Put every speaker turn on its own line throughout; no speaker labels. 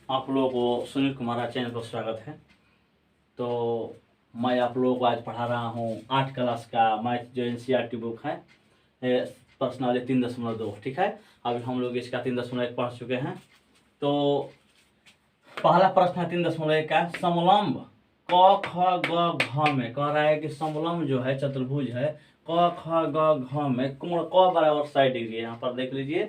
आप लोगों को सुनील कुमार चैनल पर स्वागत है। तो मैं आप लोगों को आज पढ़ा रहा हूँ 8 क्लास का मैथ जो एनसीईआरटी बुक है प्रश्नावली 3.2। ठीक है, अभी हम लोग इसका 3.1 पढ़ चुके हैं। तो पहला प्रश्न है 3.1 का, समलंब क ख ग घ में कह रहा है कि समलंब जो है चतुर्भुज है क ख ग घ में कोण क बराबर 60 डिग्री है। यहाँ पर देख लीजिए,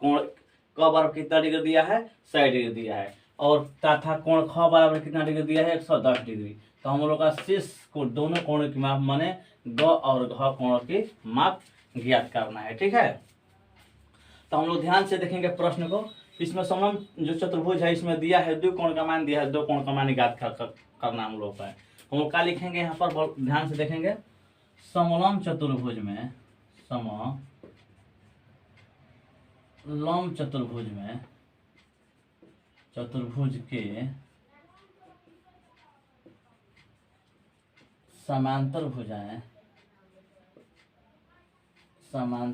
कोण क बराबर कितना डिग्री दिया है, 60 डिग्री दिया है, और तथा कोण ख बराबर कितना डिग्री दिया है, 110 डिग्री। तो हम लोग का शीर्ष को दोनों कोणों की माप माने ग और घ कोणों की माप ज्ञात करना है। ठीक है, तो हम लोग ध्यान से देखेंगे प्रश्न को। इसमें समलंब जो चतुर्भुज है इसमें दिया है 2 कोण का मान दिया है, 2 कोण का मान ज्ञात करना हम लोग का है। हम लोग क्या लिखेंगे यहाँ पर, ध्यान से देखेंगे। समलंब चतुर्भुज में, समलंब चतुर्भुज में चतुर्भुज के समांतर भुजाएं समान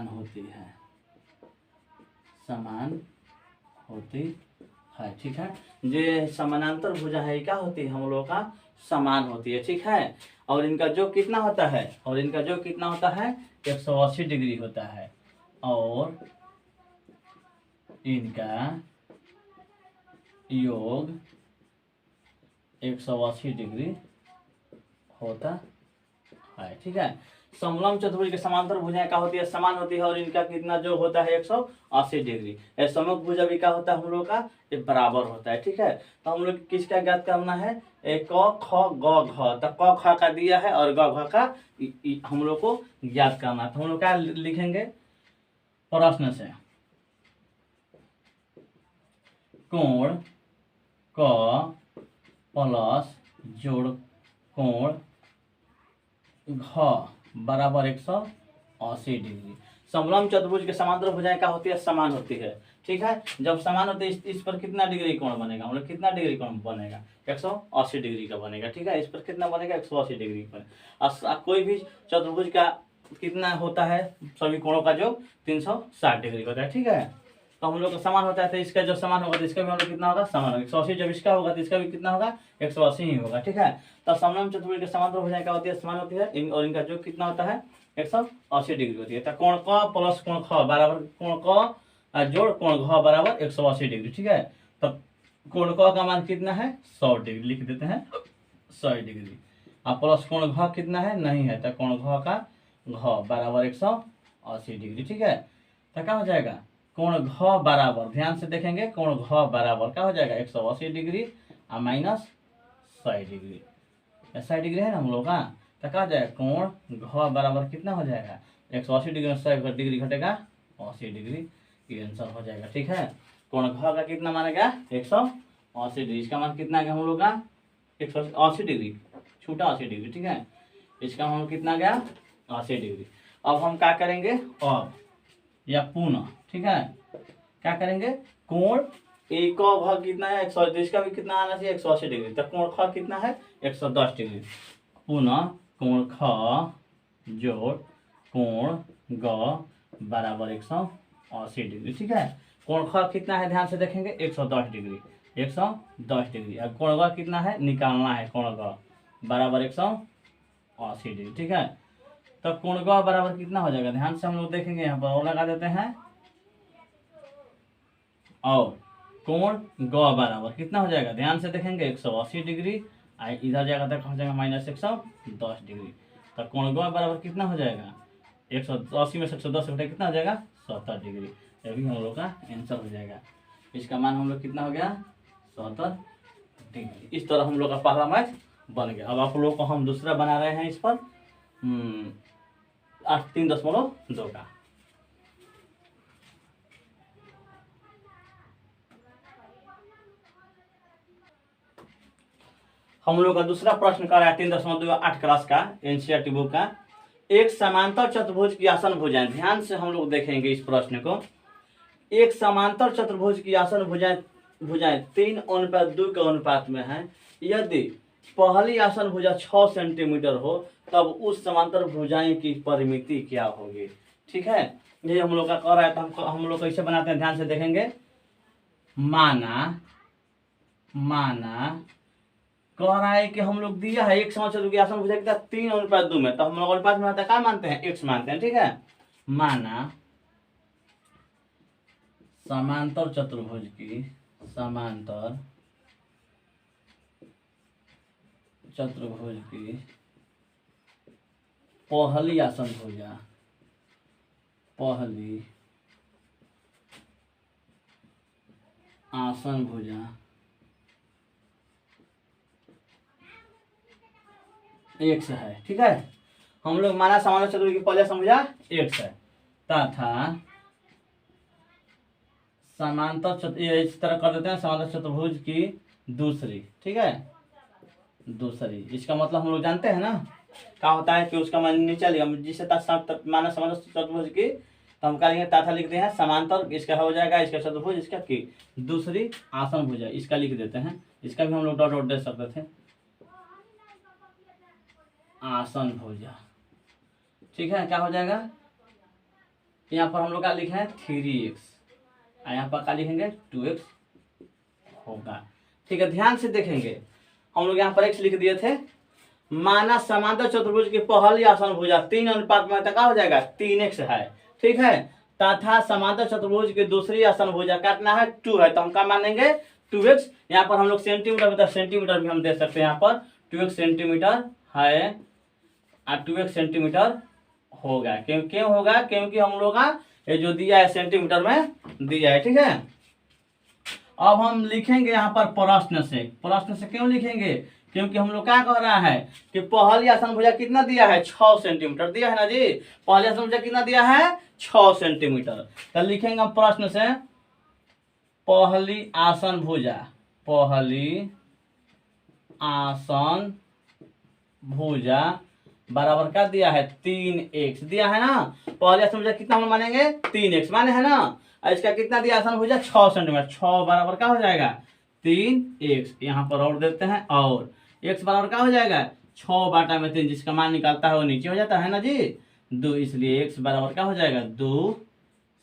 होती है, ठीक है। जो समानांतर भुजा है क्या होती है, हम लोगों का समान होती है। ठीक है, और इनका जो कितना होता है, 180 डिग्री होता है, और इनका योग 180 डिग्री होता है। ठीक है, समलंब चतुर्भुज के समांतर भुजाएं क्या होती है, समान होती है, और इनका कितना जो होता है 180 डिग्री। सममुख भुजा भी क्या होता है हम लोग का, ये बराबर होता है। ठीक है, तो हम लोग किसका ज्ञात करना है, क ख ग घ। तो क ख का दिया है और ग घ का हम लोग को ज्ञात करना है। तो हम लोग क्या लिखेंगे प्रश्न से, कोण क प्लस जोड़ कोण घ बराबर 180 डिग्री। समलंब चतुर्भुज के समांतर भुजाएं क्या होती है, समान होती है। ठीक है, जब समान होती है इस पर कितना डिग्री कोण बनेगा, हम लोग कितना डिग्री कोण बनेगा, 180 डिग्री का बनेगा। ठीक है, इस पर कितना बनेगा, 180 डिग्री का। कोई भी चतुर्भुज का कितना होता है, सभी कोणों का जो 360 डिग्री होता है। ठीक है, तो हम लोग का समान होता है, तो इसका जो समान होगा तो इसका भी हम लोग कितना होगा, समान होगा। 180 जब इसका होगा तो इसका भी कितना होगा, 180 ही होगा। ठीक है, तो समलंब चतुर्भुज के समांतर भुजाएं क्या होती है, समान होती है, और इनका जो कितना होता है 180 डिग्री होती है। तो कोण क प्लस कोण ख बराबर कोण क जोड़ कोण घ बराबर 180 डिग्री। ठीक है, तब कोण क का मान कितना है, 100 डिग्री लिख देते हैं, 100 डिग्री। अब प्लस कोण घ कितना है, नहीं है, तो कोण घ का घ बराबर 180 डिग्री। ठीक है, तो क्या हो जाएगा, कोण घ बराबर, ध्यान से देखेंगे, कोण घ बराबर क्या हो जाएगा, 180 डिग्री और माइनस 100 डिग्री। 100 डिग्री है ना हम लोग का, तो क्या हो जाएगा, कोण घ बराबर कितना हो जाएगा, 180 डिग्री में 100 डिग्री घटेगा 80 डिग्री, ये आंसर हो जाएगा। ठीक है, कोण घ का कितना मानेगा, 180 डिग्री। इसका मान कितना है हम लोग का, 180 डिग्री, छूटा 80 डिग्री। ठीक है, इसका मान कितना गया, 80 डिग्री। अब हम क्या करेंगे, अब या पुनः, ठीक है, क्या करेंगे, कोण एक भ कितना है, 180, इसका भी कितना आना चाहिए, 180 डिग्री। तो कोण ख कितना है, 110 डिग्री। पुनः कोण ख जोड़ कोण ग बराबर 180 डिग्री। ठीक है, कोण ख कितना है, ध्यान से देखेंगे, 110 डिग्री, 110 डिग्री। अब कोण ग कितना है, निकालना है, कोण ग बराबर 180 डिग्री। ठीक है, तो कोण ग बराबर कितना हो जाएगा, ध्यान से हम लोग देखेंगे, यहाँ पर और लगा देते हैं, और कोण ग बराबर कितना हो जाएगा, ध्यान से देखेंगे, 180 डिग्री, इधर जाएगा तो हो जाएगा माइनस 110 डिग्री। तो कोण ग बराबर कितना हो जाएगा, 180 में से 110 घटे कितना हो जाएगा, 70 डिग्री। ये भी हम लोग का आंसर हो जाएगा। इसका मान हम लोग कितना हो गया, 70 डिग्री। इस तरह हम लोग का पहला मैथ बन गया। अब आप लोग को हम दूसरा बना रहे हैं इस पर 3.2 का। हम लोग का दूसरा प्रश्न कर रहा है 3.2 8 क्लास का एनसीईआरटी बुक का, एक समांतर चतुर्भुज की आसन भुजाएं। ध्यान से हम लोग देखेंगे इस प्रश्न को। एक समांतर चतुर्भुज की आसन भुजाएं 3:2 के अनुपात में है। यदि पहली आसन भुजा 6 सेंटीमीटर हो तब उस समांतर भुजाएं की परिमिति क्या होगी। ठीक है, ये हम लोग का कर रहा है, तो हम लोग कैसे बनाते हैं ध्यान से देखेंगे। माना कह रहा है कि हम लोग दिया है एक समांतर की आसन भुजा कितना 3:2 में, तो हम लोग अनुपात में आता है क्या मानते हैं, x मानते हैं। ठीक है, माना समांतर चतुर्भुज की पहली आसन भुजा x है। ठीक है, हम लोग माना समांतर चतुर्भुज की पहली आसन भुजा x है तथा इस तरह कर देते हैं समांतर चतुर्भुज की दूसरी। ठीक है, दूसरी, इसका मतलब हम लोग जानते हैं ना क्या होता है कि उसका मान नीचे लिया जिसे माना समांतर चतुर्भुज की, तो हम क्या लिखेंगे, तथा लिखते हैं समांतर, इसका हो जाएगा इसका चतुर्भुज, इसका की दूसरी आसन भुजा, इसका लिख देते हैं। इसका भी हम लोग डॉट डॉट दे सकते थे, आसन भुजा। ठीक है, क्या हो जाएगा, यहाँ पर हम लोग क्या लिखे हैं 3x, यहाँ पर क्या लिखेंगे 2x होगा। ठीक है, ध्यान से देखेंगे, हम लोग यहाँ पर x लिख दिए थे। माना समांतर चतुर्भुज की पहली आसन भुजा 3:2 में क्या हो जाएगा 3x है। ठीक है, तथा समांतर चतुर्भुज की दूसरी आसन भुजा काटना है 2 है, तो हम क्या मानेंगे 2x। यहाँ पर हम लोग सेंटीमीटर भी हम दे सकते हैं, यहाँ पर 2x सेंटीमीटर है और 2x सेंटीमीटर होगा। क्यों होगा, क्योंकि हम लोग का ये जो दिया है सेंटीमीटर में दिया है। ठीक है, अब हम लिखेंगे यहाँ पर प्रश्न से क्यों लिखेंगे, क्योंकि हम लोग क्या कह रहा है कि पहली आसन भुजा कितना दिया है 6 सेंटीमीटर दिया है ना जी, पहली आसन भुजा कितना दिया है 6 सेंटीमीटर। तो लिखेंगे हम प्रश्न से पहली आसन भुजा बराबर क्या दिया है 3x दिया है ना। पहली आसन भुजा कितना हम मानेंगे 3x माने है ना, और इसका कितना दिया आसन भुजा 6 सेंटीमीटर, 6 बराबर क्या हो जाएगा 3x। यहाँ पर और देते हैं, और x बराबर क्या हो जाएगा 6/3, जिसका मान निकालता है वो नीचे हो जाता है ना जी 2, इसलिए x बराबर क्या हो जाएगा 2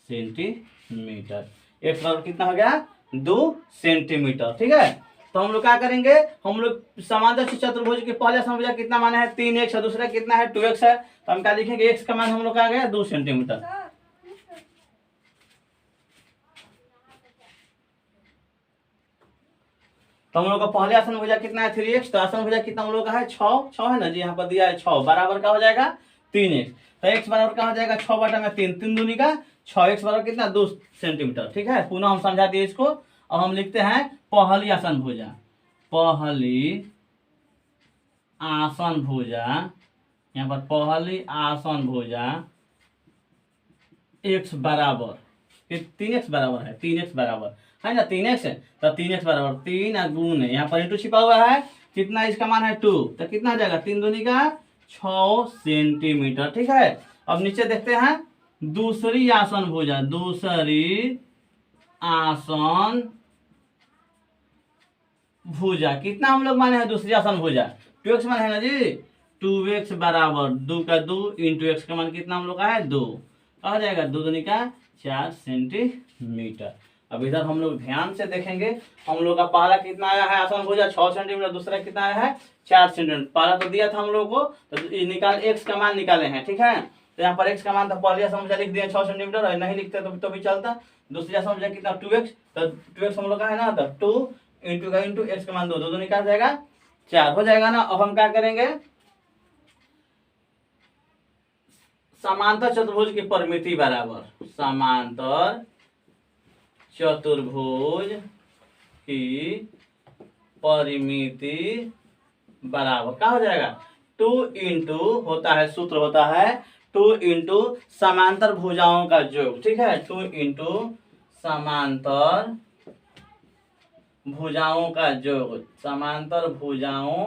सेंटीमीटर। x बराबर कितना हो गया 2 सेंटीमीटर। ठीक है, तो हम लोग क्या करेंगे, हम लोग समांतर चतुर्भुज की पहले आसन भुजा कितना मान है 3x है, दूसरा कितना है 2x है, तो हम क्या लिखेंगे x का मान हम लोग का आ गया 2 सेंटीमीटर। तो हम लोग का पहले आसन भुजा कितना है 3x, तो आसन भुजा कितना हम लोग का है 6 है ना जी, यहाँ पर दिया है 6 बराबर क्या हो जाएगा 3x, तो x बराबर क्या हो जाएगा 6/3, 3 दूनी का 6, x बराबर कितना 2 सेंटीमीटर। ठीक है, पुनः हम समझा दिए इसको। अब हम लिखते हैं पहली आसन भुजा, यहाँ पर पहली आसन भुजा x बराबर 3x बराबर है, 3x बराबर है ना, 3x है, तो 3x बराबर 3 गुण है, यहाँ पर इंटू छिपा हुआ है, कितना इसका मान है 2, तो कितना हो जाएगा 3 दूनी का 6 सेंटीमीटर। ठीक है, अब नीचे देखते हैं दूसरी आसन भुजा कितना हम लोग माने हैं दूसरी आसन भुजा 2x मान है ना जी, 2x बराबर 2 का 2 इंटू x का मान कितना हम लोग का है 2, कहा जाएगा 2 दूनी का 4 सेंटीमीटर। अब इधर हम लोग ध्यान से देखेंगे, हम लोग का पहला कितना आया है आसन भुजा 6 सेंटीमीटर, दूसरा कितना आया है 4 सेंटीमीटर। पहला तो दिया था हम लोग को, तो x का मान निकाले हैं। ठीक है, तो यहाँ पर x का मान था, पहली आसन भुजा लिख दिया 6 सेंटीमीटर, और नहीं लिखते तो भी चलता। दूसरी आसन भुजा कितना 2x, तो 2x हम लोग का है ना, तो 2 इंटू x का मान 2 2 निकाल जाएगा 4 हो जाएगा ना। अब हम क्या करेंगे, समांतर चतुर्भुज की परिमिति बराबर समांतर चतुर्भुज की परिमिति बराबर क्या हो जाएगा 2 इंटू होता है, सूत्र होता है 2 इंटू समांतर भुजाओं का योग। ठीक है, 2 इंटू समांतर भुजाओं का योग, समांतर भुजाओं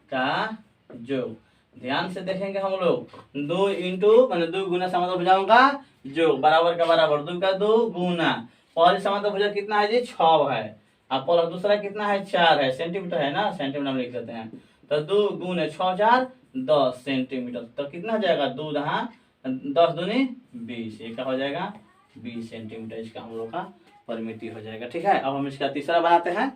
का योग। ध्यान से देखेंगे हम लोग 2 इंटू मैंने 2 गुना समांतर भुजाओं का योग बराबर का बराबर 2 का 2 गुना, पहले समांतर भुजा कितना है जी 6 है, और दूसरा कितना है 4 है, सेंटीमीटर है ना, सेंटीमीटर में लिख देते हैं, तो 2 गुने 6 4 10 सेंटीमीटर, तो कितना हो जाएगा 2 × 10 दूनी 20, ये क्या हो जाएगा 20 सेंटीमीटर इसका हम लोग का परिमिति हो जाएगा। ठीक है, अब हम इसका तीसरा बनाते हैं।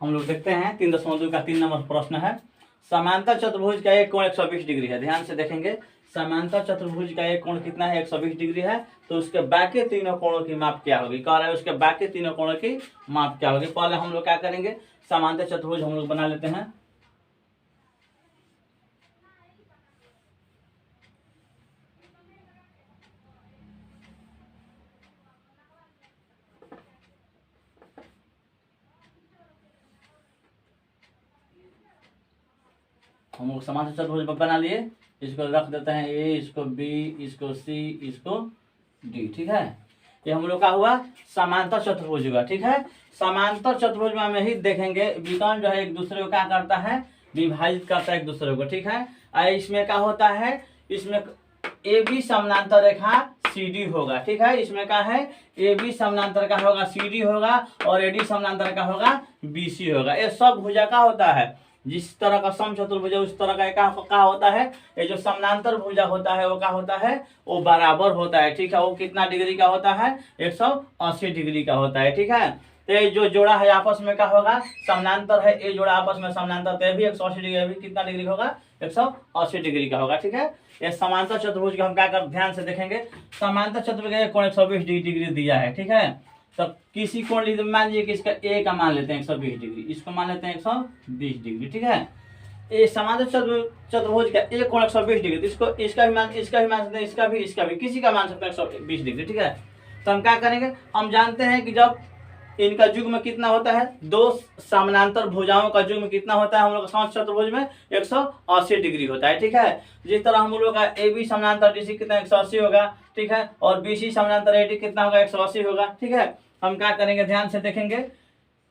हम लोग देखते हैं 3.2 का 3 नंबर प्रश्न है। समांतर चतुर्भुज का एक कोण 120 डिग्री है। ध्यान से देखेंगे, समांतर चतुर्भुज का एक कोण कितना है 120 डिग्री है, तो उसके बाकी तीनों कोणों की माप क्या होगी, कह रहा है उसके बाकी तीनों कोणों की माप क्या होगी। पहले हम लोग क्या करेंगे, समांतर चतुर्भुज हम लोग बना लेते हैं। हम लोग समांतर चतुर्भुज बना लिए, इसको रख देते हैं ए, इसको बी, इसको सी, इसको डी। ठीक है, ये हम लोग का हुआ समांतर चतुर्भुज हुआ। ठीक है, समांतर चतुर्भुज में हम यही देखेंगे विकर्ण जो है एक दूसरे को क्या करता है, विभाजित करता है एक दूसरे को। ठीक है, इसमें क्या होता है, इसमें ए बी समानांतर रेखा सी डी होगा। ठीक है, इसमें क्या है, ए बी समानांतर का होगा सी डी होगा और ए डी समानांतर का होगा बी सी होगा। ये सब भुजा का होता है, जिस तरह का समचतुर्भुज है उस तरह का क्या होता है, ये जो समानांतर भुजा होता है वो क्या होता है, वो बराबर होता है। ठीक है, वो कितना डिग्री का होता है, 180 डिग्री का होता है। ठीक है, तो ये जो जोड़ा है आपस में क्या होगा, समानांतर है, ये जोड़ा आपस में समानांतर, तो भी 180 डिग्री, भी कितना डिग्री होगा, 180 डिग्री का होगा। ठीक है, ये समांतर चतुर्भुज का हम क्या कर ध्यान से देखेंगे, समांतर चतुर्भुज का कोण 120 डिग्री दिया है। ठीक है, तो किसी कोण मान लीजिए कि इसका ए का मान लेते हैं 120 डिग्री, इसको मान लेते हैं 120 डिग्री। ठीक है, ये समांतर चतुर्भुज का एक कोण 120 डिग्री, तो इसको इसका भी मान सकते हैं, इसका भी किसी का मान सकते हैं 120 डिग्री। ठीक है, तो हम क्या करेंगे, हम जानते हैं कि जब इनका युग्म कितना होता है, दो समानांतर भुजाओं का युग्म कितना होता है हम लोग समांतर चतुर्भुज में, 180 डिग्री होता है। ठीक है, जिस तरह हम लोग का ए बी समानांतर डी सी कितना 180 होगा। ठीक है, और बी सी समानांतर ए डी कितना होगा, 180 होगा। ठीक है, हम क्या करेंगे, ध्यान से देखेंगे,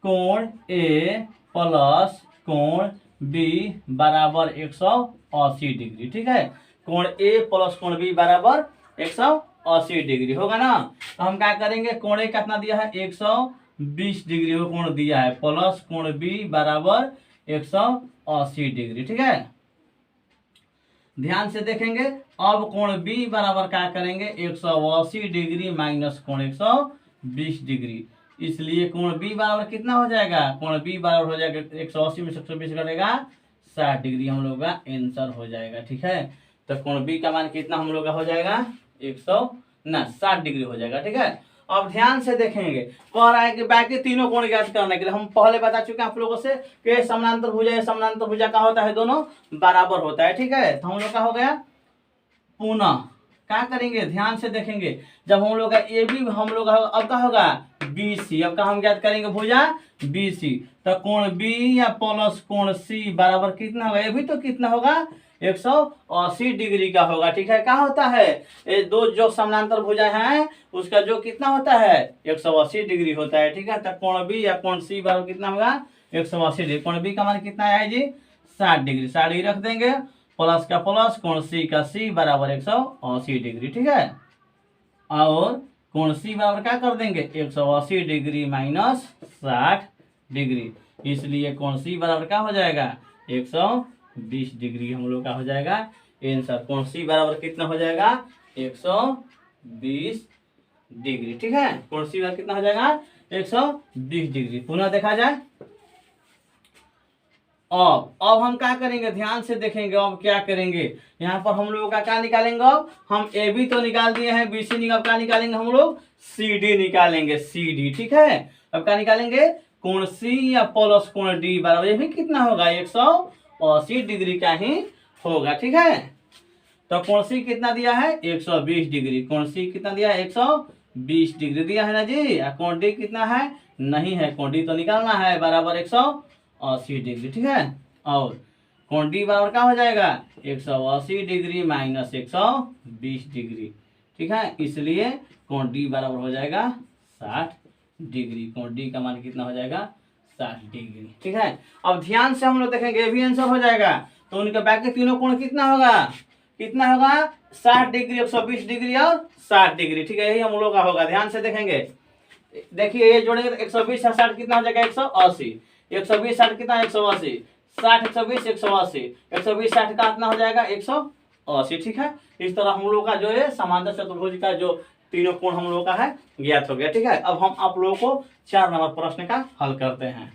कोण ए प्लस कोण बी बराबर 180 डिग्री। ठीक है, कोण ए प्लस कोण बी बराबर 180 डिग्री होगा ना। तो हम क्या करेंगे, कोण ए कितना दिया है 120 डिग्री वो कोण दिया है, प्लस कोण बी बराबर 180 डिग्री। ठीक है, ध्यान से देखेंगे, अब कोण बी बराबर क्या करेंगे, 180 डिग्री माइनस कोण 120 डिग्री, इसलिए कोण बी बराबर कितना हो जाएगा, कोण बी बराबर हो जाएगा 180 में 120 करेगा 60 डिग्री, हम लोग का आंसर हो जाएगा। ठीक है, तो कोण बी का मान कितना हम लोग का हो जाएगा 60 डिग्री हो जाएगा। ठीक है, अब ध्यान से देखेंगे, कह रहा है कि बाकी तीनों कोण ज्ञात करने के लिए, हम पहले बता चुके हैं आप लोगों से कि समानांतर भुजा का होता है दोनों बराबर होता है। ठीक है, तो हम लोग का हो गया, पुनः क्या करेंगे, ध्यान से देखेंगे, जब हम लोग का ए बी हम लोग अब क्या होगा बी सी, अब का हम ज्ञात करेंगे भुजा बी सी, तो कोण बी या प्लस कोण सी बराबर कितना होगा, ये भी तो कितना होगा 180 डिग्री का होगा। ठीक है, क्या होता है, ये दो जो समानांतर भुजा हैं उसका जो कितना होता है 180 डिग्री होता है। ठीक है, तो कोण बी या कोण सी बराबर कितना होगा 180 डिग्री, कोण बी का मान कितना है जी 60 डिग्री, 60 डिग्री रख देंगे, प्लस का प्लस कोण सी का सी बराबर 180 डिग्री। ठीक है, और कोण सी बराबर क्या कर देंगे 180 डिग्री माइनस 60 डिग्री, इसलिए कोण सी बराबर क्या हो जाएगा 120 डिग्री हम लोग का हो जाएगा आंसर। कोण सी बराबर कितना हो जाएगा 120 डिग्री। ठीक है, कोण सी बराबर कितना हो जाएगा 120 डिग्री। पुनः देखा जाए, अब हम क्या करेंगे, ध्यान से देखेंगे, अब क्या करेंगे, यहाँ पर हम लोगों का क्या निकालेंगे, अब हम ए बी तो निकाल दिए हैं, बी सी निकाल क्या निकालेंगे हम लोग सी डी निकालेंगे, सी डी। ठीक है, अब क्या निकालेंगे, कोण सी या प्लस कोण डी बराबर, ये भी कितना होगा 180 डिग्री का ही होगा। ठीक है, तो कोण सी कितना दिया है 120 डिग्री, कोण सी कितना दिया है 120 डिग्री दिया है ना जी, कोण डी कितना है नहीं है, कोण डी तो निकालना है बराबर 180 डिग्री। ठीक है, और कोण डी बराबर क्या हो जाएगा 180 डिग्री माइनस 120 डिग्री। ठीक है, इसलिए कोण डी बराबर हो जाएगा 60 डिग्री, कोण डी का मान कितना हो जाएगा 60 डिग्री। ठीक है, अब ध्यान से हम लोग देखेंगे, ये भी आंसर हो जाएगा, तो उनके बाकी तीनों कोण कितना होगा 60 डिग्री, 120 डिग्री और 60 डिग्री। ठीक है, यही हम लोग का होगा। ध्यान से देखेंगे, देखिए ये जोड़ेंगे तो 120 और 60 कितना हो जाएगा 180, 120 60 कितना 180, 60 120 180, 120 60 का कितना हो जाएगा 180, ठीक है। इस तरह हम लोग का जो है समांतर चतुर्भुज का जो तीनों कोण हम लोग का है ज्ञात हो गया, ठीक है। अब हम आप लोगों को 4 नंबर प्रश्न का हल करते हैं।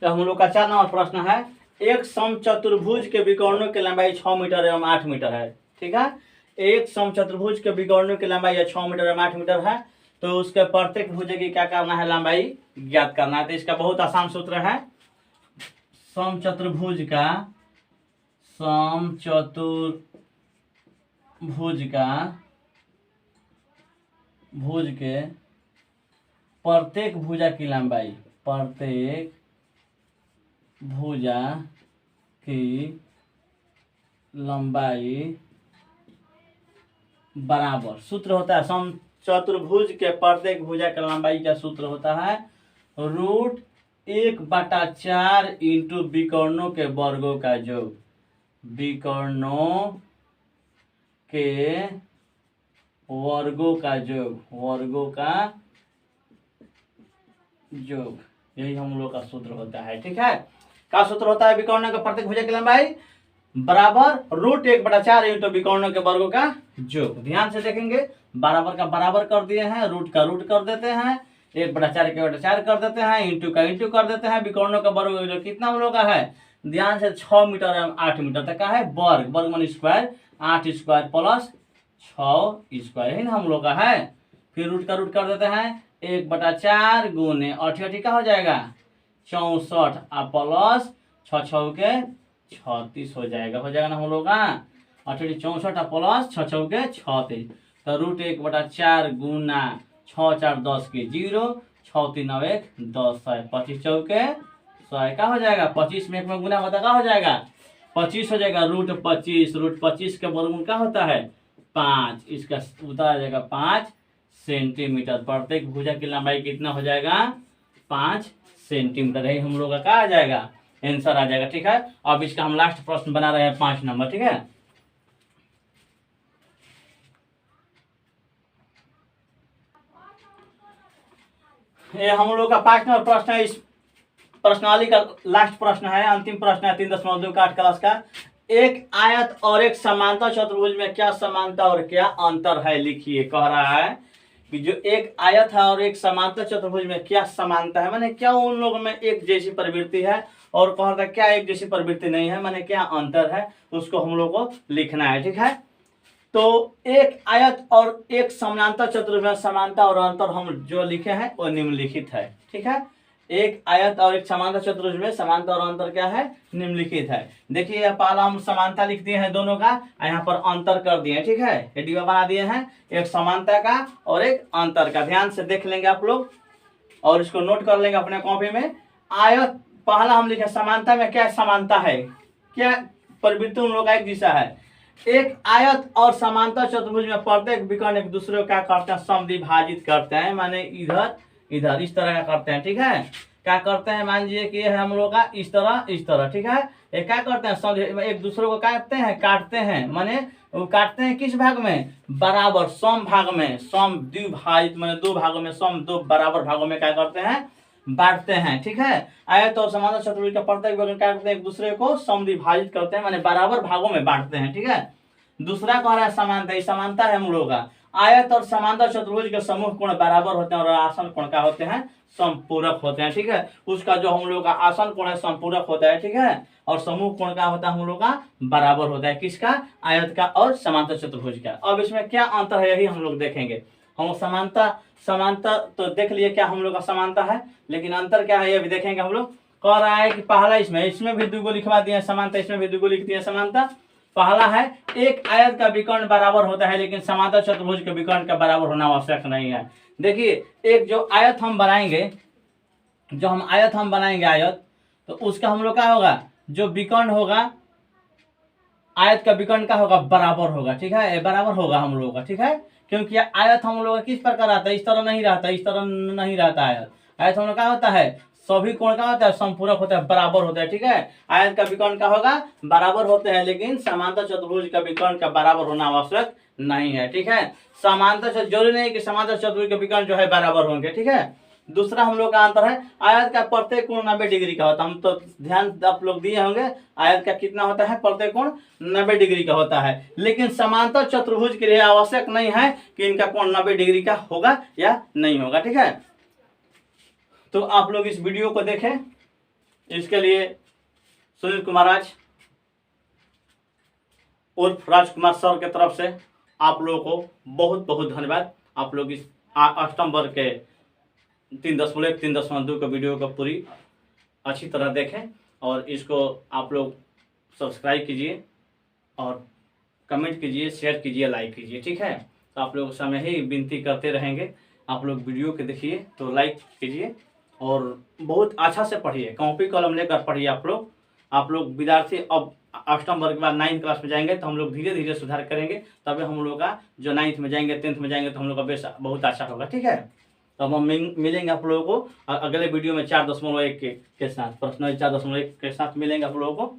तो हम लोग का 4 नंबर प्रश्न है, एक समचतुर्भुज के विकर्णों की लंबाई 6 मीटर एवं 8 मीटर है, ठीक है। एक समचतुर्भुज के विकर्णों की लंबाई 6 मीटर एवं 8 मीटर है, तो उसके प्रत्येक भुज की क्या करना है, लंबाई ज्ञात करना है। तो इसका बहुत आसान सूत्र है, समचतुर्भुज भुज के प्रत्येक भुजा की लंबाई, प्रत्येक भुजा की लंबाई बराबर, सूत्र होता है समचतुर्भुज के प्रत्येक भुजा की लंबाई का सूत्र होता है √1/4 इंटू विकर्णों के वर्गों का योग, विकर्णों के वर्गों का योग, यही हम लोग का सूत्र होता है, ठीक है। क्या सूत्र होता है, विकर्णों के प्रत्येक भुजा की लंबाई बराबर √1/4 इंटू विकर्णों के वर्गों का योग। ध्यान से देखेंगे, बराबर का बराबर कर दिए हैं, रूट का रूट कर देते हैं, 1/4 के 1/4 कर देते हैं, इंटू का इंटू कर देते हैं, विकर्णों का वर्ग जो कितना हम लोग का है, ध्यान से 6 मीटर एवं 8 मीटर तक का है, वर्ग मान स्क्वायर, 8 स्क्वायर प्लस 6 स्क्वायर ही ना हम लोग का है। फिर रूट का रूट कर देते हैं, 1/4 गुने 8 का हो जाएगा 64 प्लस 6 6 के 36 हो जाएगा ना हम लोग का, 8 64 प्लस 6 6 के 36, तो √1/4 गुना 6 4 10 के 0, 6 3 9 1 10 है, 25 चौके 100 का हो जाएगा, 25 में 1 में गुना होता का हो जाएगा 25 हो जाएगा, √25 के वर्गमूल का होता है 5, इसका उत्तर आ जाएगा 5 सेंटीमीटर। प्रत्येक भुजा की लंबाई कितना हो जाएगा, 5 सेंटीमीटर है, हम लोग का आ जाएगा आंसर आ जाएगा, ठीक है। अब इसका हम लास्ट प्रश्न बना रहे हैं 5 नंबर, ठीक है। ये हम लोग का 5 नंबर प्रश्न है, इस प्रश्नावली का लास्ट प्रश्न है, अंतिम प्रश्न है 3.2 का 8 क्लास का। एक आयत और एक समांतर चतुर्भुज में क्या समानता और क्या अंतर है, लिखिए। कह रहा है कि जो एक आयत है और एक समांतर चतुर्भुज में क्या समानता है, माने क्या उन लोगों में एक जैसी प्रवृत्ति है, और कह रहा है क्या एक जैसी प्रवृत्ति नहीं है, माने क्या अंतर है, उसको हम लोग को लिखना है, ठीक है। तो एक आयत और एक समांतर चतुर्भुज में समानता और अंतर हम जो लिखे हैं वो निम्नलिखित है, ठीक है। एक आयत और एक समांतर चतुर्भुज में समानता और अंतर क्या है, निम्नलिखित है। देखिए यह पहला हम समानता लिख दिए हैं दोनों का, यहाँ पर अंतर कर दिए, ठीक है। ये डिब्बा बना दिए हैं, एक समानता का और एक अंतर का, ध्यान से देख लेंगे आप लोग और इसको नोट कर लेंगे अपने कॉपी में। आयत पहला हम लिखे, समानता में क्या समानता है, क्या प्रवृत्ति उन लोग का एक जैसा है। एक आयत और समांतर चतुर्भुज में प्रत्येक विकर्ण एक दूसरे को क्या करते हैं, समद्विभाजित करते हैं, माने इधर इधर इस तरह का करते हैं, ठीक है। क्या करते हैं, मान लीजिए कि ये है हम लोग का इस तरह, ठीक है। ये क्या करते हैं, एक दूसरे को काटते हैं, माने वो काटते हैं किस भाग में, बराबर सम भाग में, सम द्विभाजित माने 2 भागों में, सम 2 बराबर भागों में क्या करते हैं, बांटते हैं, ठीक है। आयत और समांतर चतुर्भुज का प्रत्येक विकर्ण क्या करते हैं, एक दूसरे को समद्विभाजित करते हैं, माने बराबर भागों में बांटते हैं, ठीक है। दूसरा कह रहा है समानता, समानता है हम लोग का, आयत और समांतर चतुर्भुज के समूह कोण बराबर होते हैं और आसन कोण क्या होते हैं, समपूरक होते हैं, ठीक है। उसका जो हम लोग का आसन कोण है समपूरक होता है, ठीक है, और समूह कोण का होता है हम लोग का बराबर होता है, किसका, आयत का और समांतर चतुर्भुज का। अब इसमें क्या अंतर है यही हम लोग देखेंगे। हम समानता तो देख लिए क्या हम लोग का समानता है, लेकिन अंतर क्या है ये भी देखेंगे हम लोग। कह रहा है कि पहला इसमें भी 2 लिखवा दिए समानता, इसमें भी 2 लिख दिए समानता। पहला है एक आयत का विकर्ण बराबर होता है, लेकिन समांतर चतुर्भुज के विकर्ण का बराबर होना आवश्यक नहीं है। देखिए एक जो आयत हम बनाएंगे, आयत, तो उसका हम लोग क्या होगा, जो विकर्ण होगा आयत का विकर्ण का होगा, बराबर होगा, ठीक है, बराबर होगा हम लोगों का, ठीक है। क्योंकि आयत हम लोग का किस प्रकार आता है, इस तरह नहीं रहता, आयत हम लोग का होता है सभी कोण का होता है संपूरक होता है, बराबर होता है। ठीक है, आयत का विकर्ण का होगा बराबर होते हैं, लेकिन समांतर चतुर्भुज का विकर्ण का बराबर होना आवश्यक नहीं है। ठीक है, समांतर जरूरी नहीं कि समांतर चतुर्भुज के विकर्ण जो है बराबर होंगे। ठीक है, दूसरा हम लोग का अंतर है आयत का प्रत्येक कोण 90 डिग्री का होता है। हम तो ध्यान आप लोग दिए होंगे आयत का कितना होता है, प्रत्येक कोण 90 डिग्री का होता है, लेकिन समांतर चतुर्भुज के लिए आवश्यक नहीं है कि इनका कोण 90 डिग्री का होगा या नहीं होगा। ठीक है, तो आप लोग इस वीडियो को देखें। इसके लिए सुनील कुमार राज उर्फ राजकुमार सर के तरफ से आप लोगों को बहुत बहुत धन्यवाद। आप लोग इस अष्टम वर्ग के 3.1 3.2 के वीडियो को पूरी अच्छी तरह देखें और इसको आप लोग सब्सक्राइब कीजिए और कमेंट कीजिए, शेयर कीजिए, लाइक कीजिए। ठीक है, तो आप लोग समय ही विनती करते रहेंगे। आप लोग वीडियो के देखिए तो लाइक कीजिए और बहुत अच्छा से पढ़िए, कॉपी कलम लेकर पढ़िए। आप लोग विद्यार्थी अब अष्टम वर्ग के बाद 9th क्लास में जाएंगे तो हम लोग धीरे धीरे सुधार करेंगे, तभी हम लोग का जो 9th में जाएंगे 10th में जाएंगे तो हम लोग का बेस बहुत अच्छा होगा। ठीक है, तो हम मिलेंगे आप लोगों को अगले वीडियो में 4.1 के साथ, प्रश्न 4.1 के साथ मिलेंगे आप लोगों को।